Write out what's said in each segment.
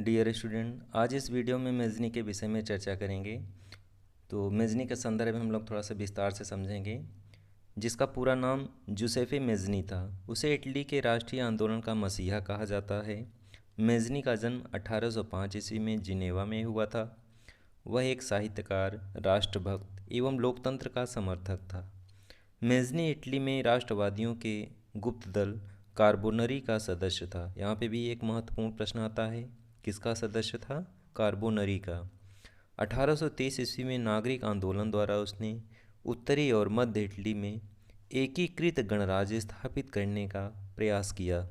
Dear student, आज इस video में मेज़नी के विषय में चर्चा करेंगे। तो मेज़नी के संदर्भ में हम लोग थोड़ा सा विस्तार से समझेंगे। जिसका पूरा नाम जुसेफे मेज़नी था, उसे इटली के राष्ट्रीय आंदोलन का मसीहा कहा जाता है। मेज़नी का जन्म 1805 ईस्वी में जिनेवा में हुआ था। वह एक साहित्यकार, राष्ट्रभक्त एवं लोकतंत्र का समर्थक था। मेज़नी इटली में राष्ट्रवादियों के गुप्त दल कार्बोनरी का सदस्य था। यहाँ पे भी एक महत्वपूर्ण प्रश्न आता है, किसका सदस्य था? कार्बोनरी का। 1830 ईस्वी में नागरिक आंदोलन द्वारा उसने उत्तरी और मध्य इटली में एकीकृत गणराज्य स्थापित करने का प्रयास किया।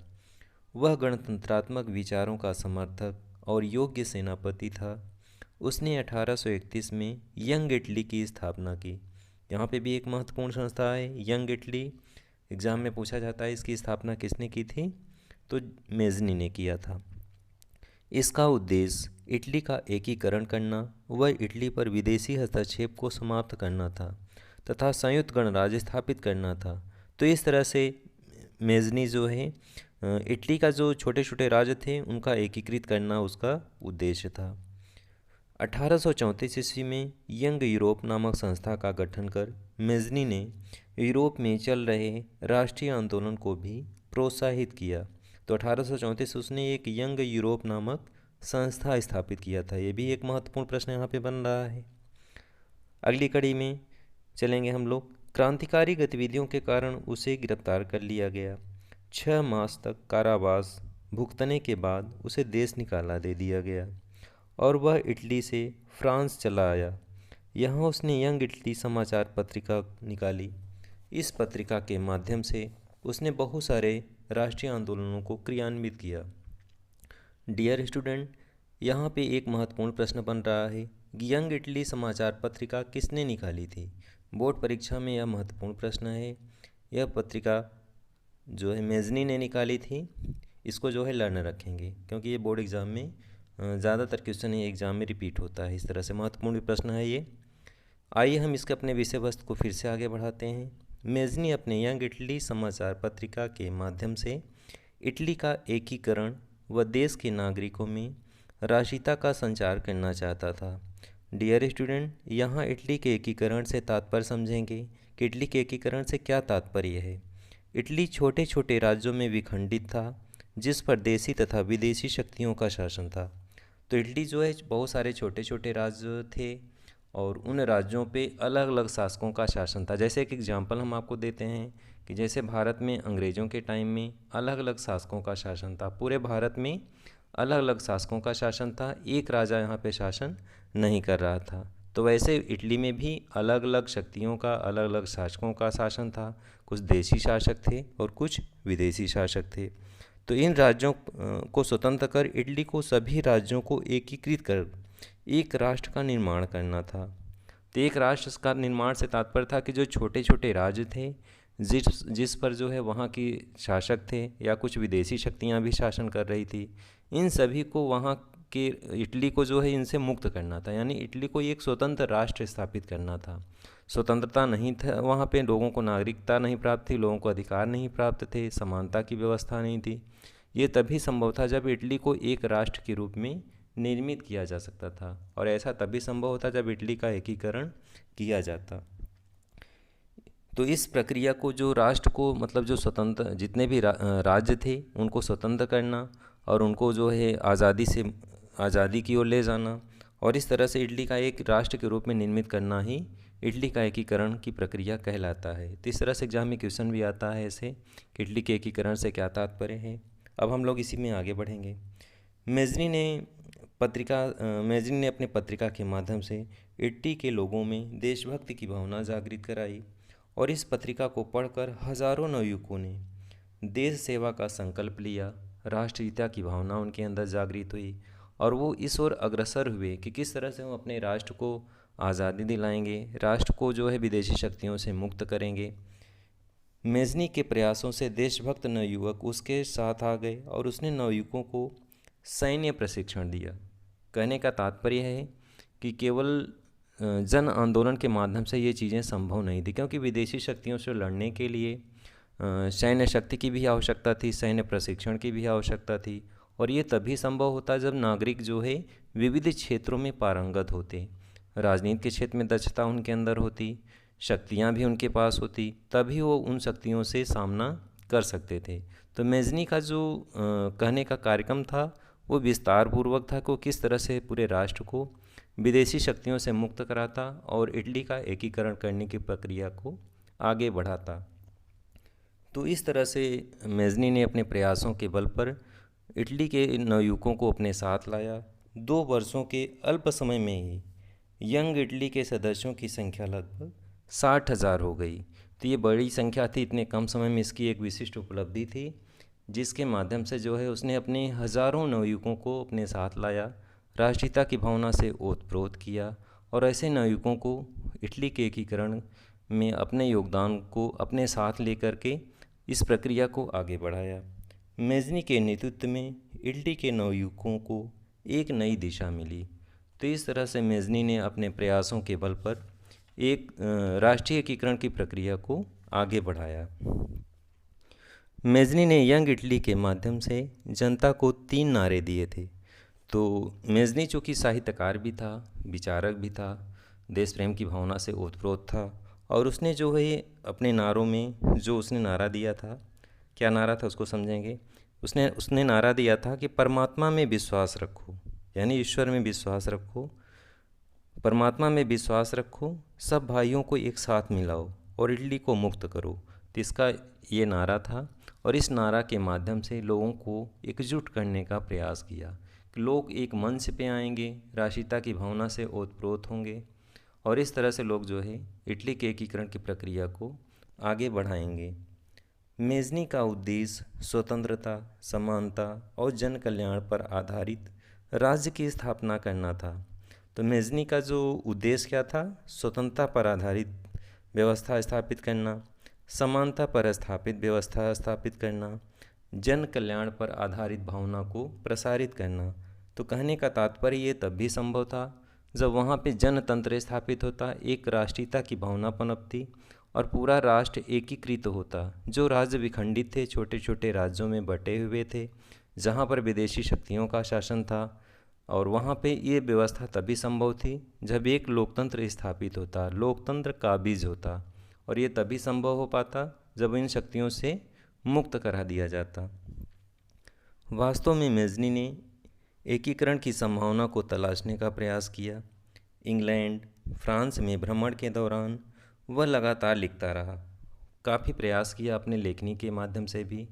वह गणतंत्रात्मक विचारों का समर्थक और योग्य सेनापति था। उसने 1831 में यंग इटली की स्थापना की। यहाँ पे भी एक महत्वपूर्ण संस्था है यंग इटली। एग्ज़ाम में पूछा जाता है इसकी स्थापना किसने की थी? तो मेज़नी ने किया था। इसका उद्देश्य इटली का एकीकरण करना व इटली पर विदेशी हस्तक्षेप को समाप्त करना था तथा संयुक्त गणराज्य स्थापित करना था। तो इस तरह से मेज़नी जो है इटली का जो छोटे छोटे राज्य थे उनका एकीकृत करना उसका उद्देश्य था। 1834 ईस्वी में यंग यूरोप नामक संस्था का गठन कर मेज़नी ने यूरोप में चल रहे राष्ट्रीय आंदोलन को भी प्रोत्साहित किया। तो 1834 उसने एक यंग यूरोप नामक संस्था स्थापित किया था। ये भी एक महत्वपूर्ण प्रश्न यहाँ पे बन रहा है। अगली कड़ी में चलेंगे हम लोग। क्रांतिकारी गतिविधियों के कारण उसे गिरफ्तार कर लिया गया। 6 मास तक कारावास भुगतने के बाद उसे देश निकाला दे दिया गया और वह इटली से फ्रांस चला आया। यहाँ उसने यंग इटली समाचार पत्रिका निकाली। इस पत्रिका के माध्यम से उसने बहुत सारे राष्ट्रीय आंदोलनों को क्रियान्वित किया। डियर स्टूडेंट, यहाँ पे एक महत्वपूर्ण प्रश्न बन रहा है, यंग इटली समाचार पत्रिका किसने निकाली थी? बोर्ड परीक्षा में यह महत्वपूर्ण प्रश्न है। यह पत्रिका जो है मेज़नी ने निकाली थी। इसको जो है लर्न रखेंगे क्योंकि ये बोर्ड एग्ज़ाम में ज़्यादातर क्वेश्चन ये एग्ज़ाम में रिपीट होता है। इस तरह से महत्वपूर्ण भी प्रश्न है ये। आइए हम इसके अपने विषय वस्तु को फिर से आगे बढ़ाते हैं। मेज़नी अपने यंग इटली समाचार पत्रिका के माध्यम से इटली का एकीकरण व देश के नागरिकों में राष्ट्रीयता का संचार करना चाहता था। डियर स्टूडेंट, यहाँ इटली के एकीकरण से तात्पर्य समझेंगे कि इटली के एकीकरण से क्या तात्पर्य है। इटली छोटे छोटे राज्यों में विखंडित था जिस पर देशी तथा विदेशी शक्तियों का शासन था। तो इटली जो है बहुत सारे छोटे छोटे राज्य थे और उन राज्यों पे अलग अलग शासकों का शासन था। जैसे एक एग्जांपल हम आपको देते हैं कि जैसे भारत में अंग्रेज़ों के टाइम में अलग अलग शासकों का शासन था। पूरे भारत में अलग अलग शासकों का शासन था, एक राजा यहाँ पे शासन नहीं कर रहा था। तो वैसे इटली में भी अलग अलग शक्तियों का, अलग अलग शासकों का शासन था। कुछ देशी शासक थे और कुछ विदेशी शासक थे। तो इन राज्यों को स्वतंत्र कर इटली को सभी राज्यों को एकीकृत कर एक राष्ट्र का निर्माण करना था। तो एक राष्ट्र का निर्माण से तात्पर्य था कि जो छोटे छोटे राज्य थे जिस पर जो है वहाँ की शासक थे या कुछ विदेशी शक्तियाँ भी शासन कर रही थी, इन सभी को वहाँ के इटली को जो है इनसे मुक्त करना था। यानी इटली को एक स्वतंत्र राष्ट्र स्थापित करना था। स्वतंत्रता नहीं था वहाँ पे, लोगों को नागरिकता नहीं प्राप्त थी, लोगों को अधिकार नहीं प्राप्त थे, समानता की व्यवस्था नहीं थी। ये तभी संभव था जब इटली को एक राष्ट्र के रूप में निर्मित किया जा सकता था और ऐसा तभी संभव होता जब इटली का एकीकरण किया जाता। तो इस प्रक्रिया को जो राष्ट्र को मतलब जो स्वतंत्र जितने भी राज्य थे उनको स्वतंत्र करना और उनको जो है आज़ादी की ओर ले जाना और इस तरह से इटली का एक राष्ट्र के रूप में निर्मित करना ही इटली का एकीकरण की प्रक्रिया कहलाता है। तो इस तरह से एग्जाम में क्वेश्चन भी आता है ऐसे कि इटली के एकीकरण से क्या तात्पर्य है। अब हम लोग इसी में आगे बढ़ेंगे। मेज़नी ने अपने पत्रिका के माध्यम से इटली के लोगों में देशभक्ति की भावना जागृत कराई और इस पत्रिका को पढ़कर हजारों नवयुवकों ने देश सेवा का संकल्प लिया। राष्ट्रीयता की भावना उनके अंदर जागृत हुई और वो इस ओर अग्रसर हुए कि किस तरह से हम अपने राष्ट्र को आज़ादी दिलाएंगे, राष्ट्र को जो है विदेशी शक्तियों से मुक्त करेंगे। मेज़नी के प्रयासों से देशभक्त नवयुवक उसके साथ आ गए और उसने नवयुवकों को सैन्य प्रशिक्षण दिया। कहने का तात्पर्य है कि केवल जन आंदोलन के माध्यम से ये चीज़ें संभव नहीं थी क्योंकि विदेशी शक्तियों से लड़ने के लिए सैन्य शक्ति की भी आवश्यकता थी, सैन्य प्रशिक्षण की भी आवश्यकता थी और ये तभी संभव होता है जब नागरिक जो है विविध क्षेत्रों में पारंगत होते, राजनीति के क्षेत्र में दक्षता उनके अंदर होती, शक्तियाँ भी उनके पास होती, तभी वो उन शक्तियों से सामना कर सकते थे। तो मेजनी का जो कहने का कार्यक्रम था वो विस्तार पूर्वक था को किस तरह से पूरे राष्ट्र को विदेशी शक्तियों से मुक्त कराता और इटली का एकीकरण करने की प्रक्रिया को आगे बढ़ाता। तो इस तरह से मेजनी ने अपने प्रयासों के बल पर इटली के नवयुवकों को अपने साथ लाया। 2 वर्षों के अल्प समय में ही यंग इटली के सदस्यों की संख्या लगभग 60,000 हो गई। तो ये बड़ी संख्या थी, इतने कम समय में इसकी एक विशिष्ट उपलब्धि थी, जिसके माध्यम से जो है उसने अपने हज़ारों नवयुवकों को अपने साथ लाया, राष्ट्रीयता की भावना से ओतप्रोत किया और ऐसे नवयुवकों को इटली के एकीकरण में अपने योगदान को अपने साथ लेकर के इस प्रक्रिया को आगे बढ़ाया। मेजनी के नेतृत्व में इटली के नवयुवकों को एक नई दिशा मिली। तो इस तरह से मेजनी ने अपने प्रयासों के बल पर एक राष्ट्रीय एकीकरण की प्रक्रिया को आगे बढ़ाया। मेजनी ने यंग इटली के माध्यम से जनता को 3 नारे दिए थे। तो मेजनी चूँकि साहित्यकार भी था, विचारक भी था, देश प्रेम की भावना से ओतप्रोत था और उसने जो है अपने नारों में जो उसने नारा दिया था, क्या नारा था उसको समझेंगे। उसने नारा दिया था कि परमात्मा में विश्वास रखो, यानी ईश्वर में विश्वास रखो, परमात्मा में विश्वास रखो, सब भाइयों को एक साथ मिलाओ और इटली को मुक्त करो। तो इसका ये नारा था और इस नारा के माध्यम से लोगों को एकजुट करने का प्रयास किया कि लोग एक मंच पे आएंगे, राष्ट्रीयता की भावना से ओतप्रोत होंगे और इस तरह से लोग जो है इटली के एकीकरण की प्रक्रिया को आगे बढ़ाएंगे। मेजनी का उद्देश्य स्वतंत्रता, समानता और जन कल्याण पर आधारित राज्य की स्थापना करना था। तो मेजनी का जो उद्देश्य क्या था, स्वतंत्रता पर आधारित व्यवस्था स्थापित करना, समानता पर स्थापित व्यवस्था स्थापित करना, जन कल्याण पर आधारित भावना को प्रसारित करना। तो कहने का तात्पर्य ये तब भी संभव था जब वहाँ पे जनतंत्र स्थापित होता, एक राष्ट्रीयता की भावना पनपती और पूरा राष्ट्र एकीकृत होता। जो राज्य विखंडित थे, छोटे छोटे राज्यों में बटे हुए थे, जहाँ पर विदेशी शक्तियों का शासन था, और वहाँ पे ये व्यवस्था तभी संभव थी जब एक लोकतंत्र स्थापित होता, लोकतंत्र काबिज होता, और ये तभी संभव हो पाता जब इन शक्तियों से मुक्त करा दिया जाता। वास्तव में मेजनी ने एकीकरण की संभावना को तलाशने का प्रयास किया। इंग्लैंड, फ्रांस में भ्रमण के दौरान वह लगातार लिखता रहा, काफ़ी प्रयास किया अपने लेखनी के माध्यम से भी।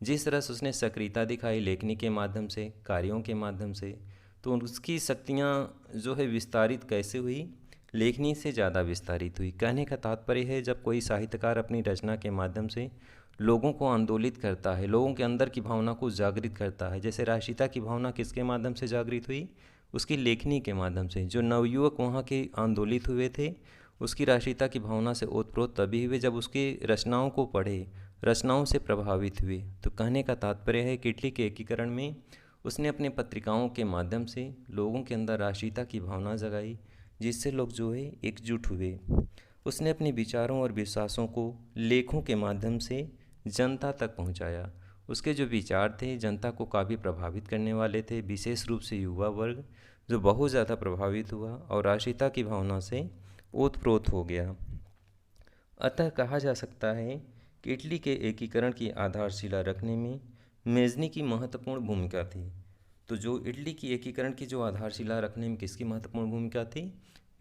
जिस तरह से उसने सक्रियता दिखाई लेखनी के माध्यम से, कार्यों के माध्यम से, तो उसकी शक्तियाँ जो है विस्तारित कैसे हुई, लेखनी से ज़्यादा विस्तारित हुई। कहने का तात्पर्य है जब कोई साहित्यकार अपनी रचना के माध्यम से लोगों को आंदोलित करता है, लोगों के अंदर की भावना को जागृत करता है, जैसे राष्ट्रीयता की भावना किसके माध्यम से जागृत हुई, उसकी लेखनी के माध्यम से। जो नवयुवक वहाँ के आंदोलित हुए थे, उसकी राष्ट्रीयता की भावना से ओतप्रोत तभी हुए जब उसके रचनाओं को पढ़े, रचनाओं से प्रभावित हुए। तो कहने का तात्पर्य है कि इटली के एकीकरण में उसने अपने पत्रिकाओं के माध्यम से लोगों के अंदर राष्ट्रीयता की भावना जगाई, जिससे लोग जो है एकजुट हुए। उसने अपने विचारों और विश्वासों को लेखों के माध्यम से जनता तक पहुंचाया। उसके जो विचार थे जनता को काफ़ी प्रभावित करने वाले थे, विशेष रूप से युवा वर्ग जो बहुत ज़्यादा प्रभावित हुआ और राष्ट्रीयता की भावना से ओतप्रोत हो गया। अतः कहा जा सकता है कि इटली के एकीकरण की आधारशिला रखने में मेजनी की महत्वपूर्ण भूमिका थी। तो जो इटली की एकीकरण की जो आधारशिला रखने में किसकी महत्वपूर्ण भूमिका थी,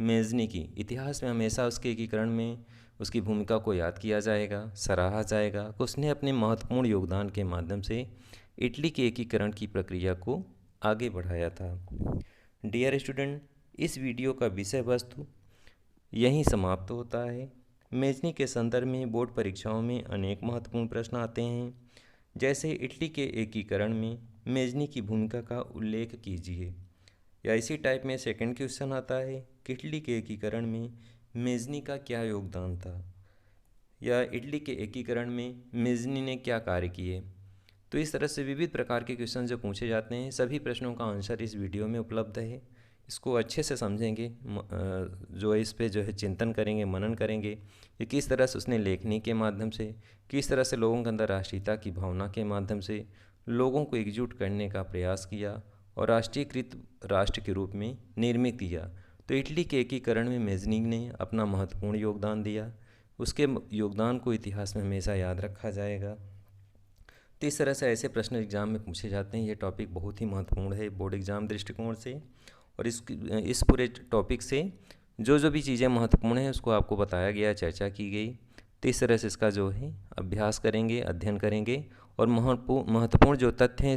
मेजनी की। इतिहास में हमेशा उसके एकीकरण में उसकी भूमिका को याद किया जाएगा, सराहा जाएगा। उसने अपने महत्वपूर्ण योगदान के माध्यम से इटली के एकीकरण की प्रक्रिया को आगे बढ़ाया था। डियर स्टूडेंट, इस वीडियो का विषय वस्तु यहीं समाप्त होता है। मेजनी के संदर्भ में बोर्ड परीक्षाओं में अनेक महत्वपूर्ण प्रश्न आते हैं, जैसे इटली के एकीकरण में मेजनी की भूमिका का उल्लेख कीजिए, या इसी टाइप में सेकंड क्वेश्चन आता है कि इटली के एकीकरण में मेजनी का क्या योगदान था, या इटली के एकीकरण में मेजनी ने क्या कार्य किए। तो इस तरह से विविध प्रकार के क्वेश्चन जो पूछे जाते हैं, सभी प्रश्नों का आंसर इस वीडियो में उपलब्ध है। इसको अच्छे से समझेंगे, जो इस पे जो है चिंतन करेंगे, मनन करेंगे कि किस तरह से उसने लेखनी के माध्यम से, किस तरह से लोगों के अंदर राष्ट्रीयता की भावना के माध्यम से लोगों को एकजुट करने का प्रयास किया और राष्ट्रीयकृत राष्ट्र के रूप में निर्मित किया। तो इटली के एकीकरण में मेज़नी ने अपना महत्वपूर्ण योगदान दिया। उसके योगदान को इतिहास में हमेशा याद रखा जाएगा। तो इस तरह से ऐसे प्रश्न एग्जाम में पूछे जाते हैं। ये टॉपिक बहुत ही महत्वपूर्ण है बोर्ड एग्जाम दृष्टिकोण से, और इस पूरे टॉपिक से जो भी चीज़ें महत्वपूर्ण हैं उसको आपको बताया गया, चर्चा की गई। तो इस तरह से इसका जो है अभ्यास करेंगे, अध्ययन करेंगे, और महत्वपूर्ण जो तथ्य हैं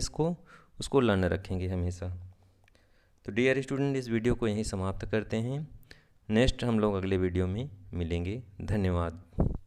उसको लर्न रखेंगे हमेशा। तो डियर स्टूडेंट, इस वीडियो को यहीं समाप्त करते हैं। नेक्स्ट हम लोग अगले वीडियो में मिलेंगे। धन्यवाद।